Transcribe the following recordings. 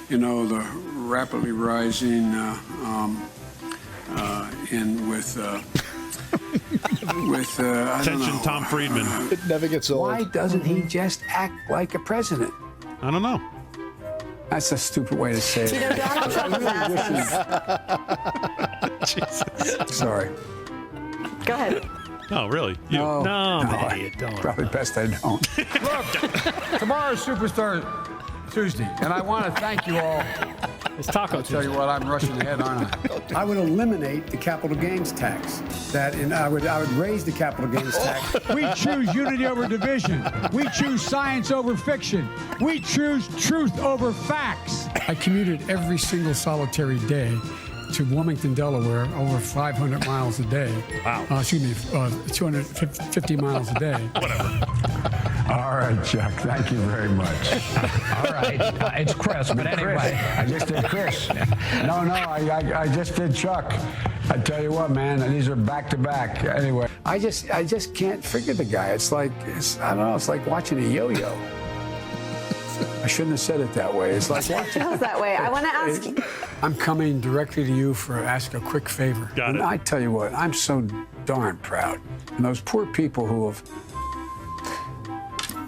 you know, the rapidly rising I don't know. Tom Friedman. It never gets old. Why doesn't he just act like a president? I don't know. That's a stupid way to say it. You know, Donald Trump is asking. Sorry. Go ahead. No, really? You. No, You don't. probably best I don't. Look, tomorrow's Superstar Tuesday, and I want to thank you all. It's Taco I'll tell you what, I'm rushing ahead, aren't I? I would eliminate the capital gains tax. I would raise the capital gains tax. We choose unity over division. We choose science over fiction. We choose truth over facts. I commuted every single solitary day to Wilmington, Delaware, over 500 miles a day. Wow. 250 miles a day. Whatever. All right, Chuck. Thank you very much. All right. It's Chris, but anyway. I just did Chris. No, I just did Chuck. I tell you what, man, these are back to back. Anyway, I just can't figure the guy. I don't know. It's like watching a yo-yo. I shouldn't have said it that way. It's like watching. Feels that way. I want to ask you. I'm coming directly to you for ask a quick favor. Got it. And I tell you what, I'm so darn proud. And those poor people who have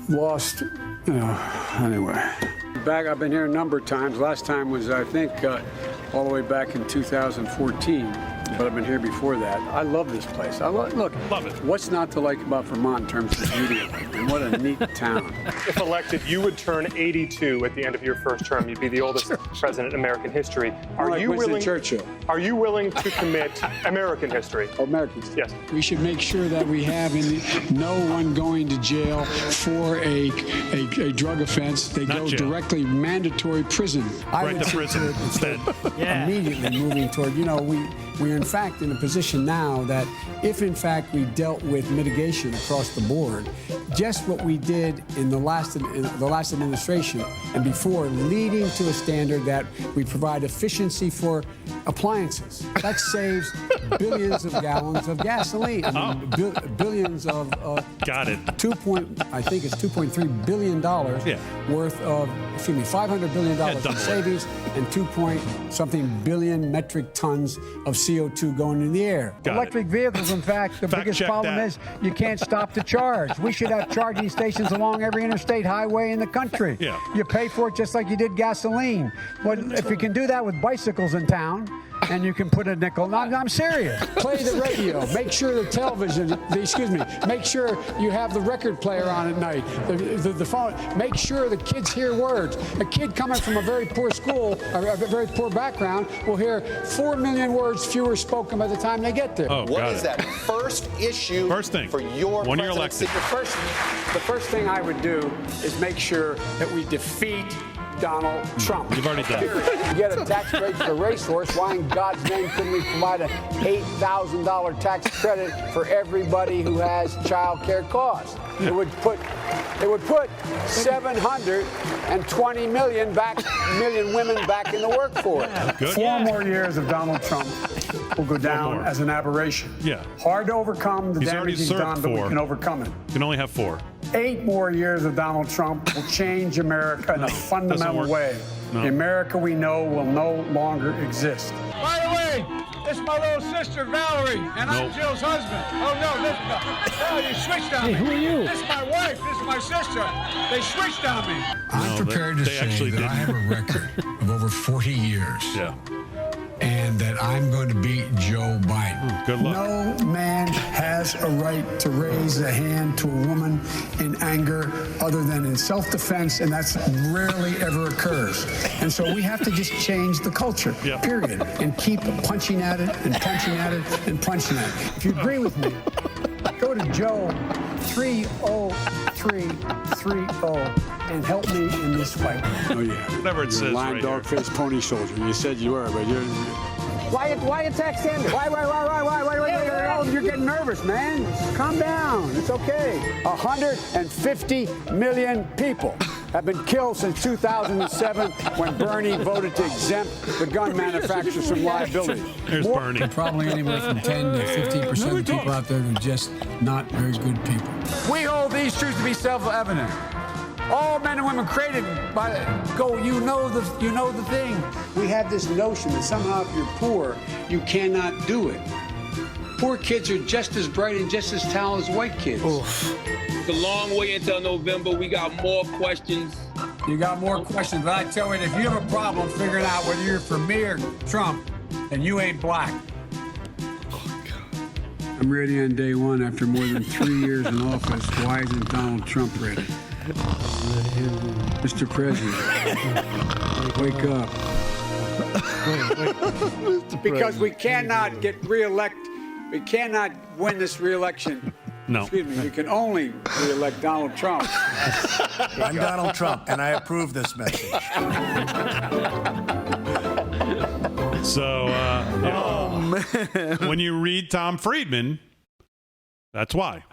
lost, you know, anyway. I've been here a number of times. Last time was, I think, all the way back in 2014. But I've been here before that. I love this place. Love it. What's not to like about Vermont in terms of beauty? And what a neat town. If elected, you would turn 82 at the end of your first term. You'd be the oldest president in American history. Like Winston Churchill. Are you willing to commit American history? American history. Yes. We should make sure that we have no one going to jail for a drug offense. They Not go jail. directly mandatory prison. Right to prison instead. Immediately moving toward, we're in fact in a position now that if in fact we dealt with mitigation across the board, just what we did in the last administration and before, leading to a standard that we provide efficiency for appliances. That saves billions of gallons of gasoline. I mean, billions of Got it. I think it's $2.3 billion worth of, $500 billion in savings and 2-point-something billion metric tons of CO2 going in the air. Electric vehicles, in fact, the biggest problem is you can't stop to charge. We should have charging stations along every interstate highway in the country. Yeah. You pay for it just like you did gasoline. But if you can do that with bicycles in town, and you can put a nickel. I'm serious. Play the radio. Make sure the television, make sure you have the record player on at night. The phone. Make sure the kids hear words. A kid coming from a very poor school, a very poor background, will hear 4 million words fewer spoken by the time they get there. Oh, What got is it. that first issue First thing. for your When you're presidency? elected. The first thing I would do is make sure that we defeat Donald Trump. You've already done it. You get a tax break for a racehorse. Why in God's name couldn't we provide an $8,000 tax credit for everybody who has child care costs? It would put 720 million women back in the workforce. Good. 4 more years of Donald Trump will go down more. as an aberration. Yeah. Hard to overcome. The He's already damage he's served done, but we 4. can overcome it. You can only have 4. 8 more years of Donald Trump will change America in a fundamental work. way. No. The America we know will no longer exist. By the way, this is my little sister, Valerie, and I'm Nope. Jill's husband. Oh, no, you switched on me. Who are you? This is my wife. This is my sister. They switched on me. I'm prepared to they say actually that I have a record of over 40 years Yeah. and that I'm going to beat Joe Biden. Good luck. No man has a right to raise a hand to a woman in anger other than in self-defense, and that's rarely ever occurs. And so we have to just change the culture, Yeah. period, and keep punching at it and punching at it and punching at it. If you agree with me, go to Joe 30330 and help me in this fight. Oh, yeah. Whatever it says Lion, right dog, here. face, pony soldier. You said you were, but you're... Why attack Sanders? Why? Oh, you're getting nervous, man. Calm down. It's okay. 150 million people have been killed since 2007 when Bernie voted to exempt the gun manufacturers from liability. Here's Bernie. Probably anywhere from 10 to 15% of the people out there are just not very good people. We hold these truths to be self-evident. All men and women created by you know the thing. We have this notion that somehow if you're poor, you cannot do it. Poor kids are just as bright and just as talented as white kids. It's a long way until November. We got more questions. You got more questions, but I tell you, if you have a problem figuring out whether you're for me or Trump, then you ain't black. I'm ready on day one after more than 3 years in office. Why isn't Donald Trump ready? Mr. President, wake up. Because we cannot get reelected. We cannot win this reelection. No. Excuse me. We can only reelect Donald Trump. I'm Donald Trump, and I approve this message. So, when you read Tom Friedman, that's why.